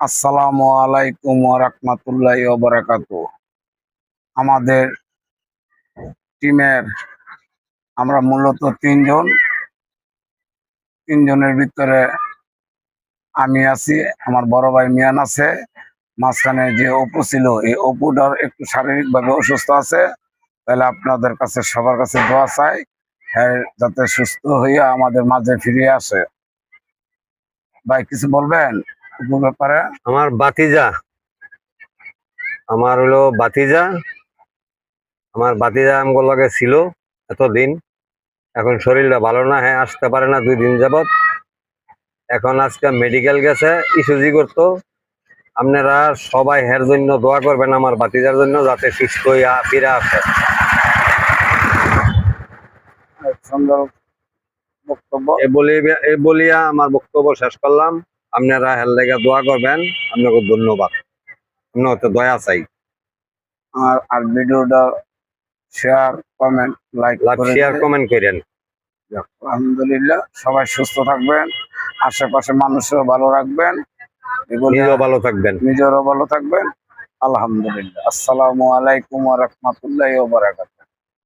আসসালামু আলাইকুম ওয়া রাহমাতুল্লাহি ওয়া বারাকাতুহু। আমাদের টিমের আমরা মূলত তিনজনের ভিতরে আমি আছি, আমার বড় ভাই মিয়ান আছে, মাঝখানে যে অপু ছিল এই অপুটার একটু শারীরিকভাবে অসুস্থ আছে। তাহলে আপনাদের কাছে সবার কাছে দোয়া চাই, হ্যাঁ, যাতে সুস্থ হইয়া আমাদের মাঝে ফিরে আসে। ভাই কিছু বলবেন অপুর ব্যাপারে? আমার বাতিজা আমার হলো বাতিজা আমার বাতিজা আমগো লগে ছিল এতদিন। এখন শরীরটা ভালো না, হ্যাঁ আসতে পারে না 2 দিন যাবত। এখন আজকে মেডিকেল গেছে ইসুজি করতো। আপনারা সবাই হের জন্য দোয়া করবেন, আমার বাতিজার জন্য, যাতে সুস্থ হইয়া ফিরে আসে। সুন্দর বক্তব্য। এ বলিয়া আমার বক্তব্য শেষ করলাম। আপনারা হের লেগে দোয়া করবেন। আপনাকে ধন্যবাদ। আপনার দয়া চাই। আর ভিডিওটা শেয়ার, কমেন্ট, লাইক করে শেয়ার দিন। কমেন্ট করেন। আলহামদুলিল্লাহ, সবাই সুস্থ থাকবেন, আশেপাশে মানুষও ভালো রাখবেন, নিজেও ভালো থাকবেন। নিজেরও ভালো থাকবেন। আলহামদুলিল্লাহ। আসসালামু আলাইকুম ওয়া রাহমাতুল্লাহি ওয়া বারাকাতুহু।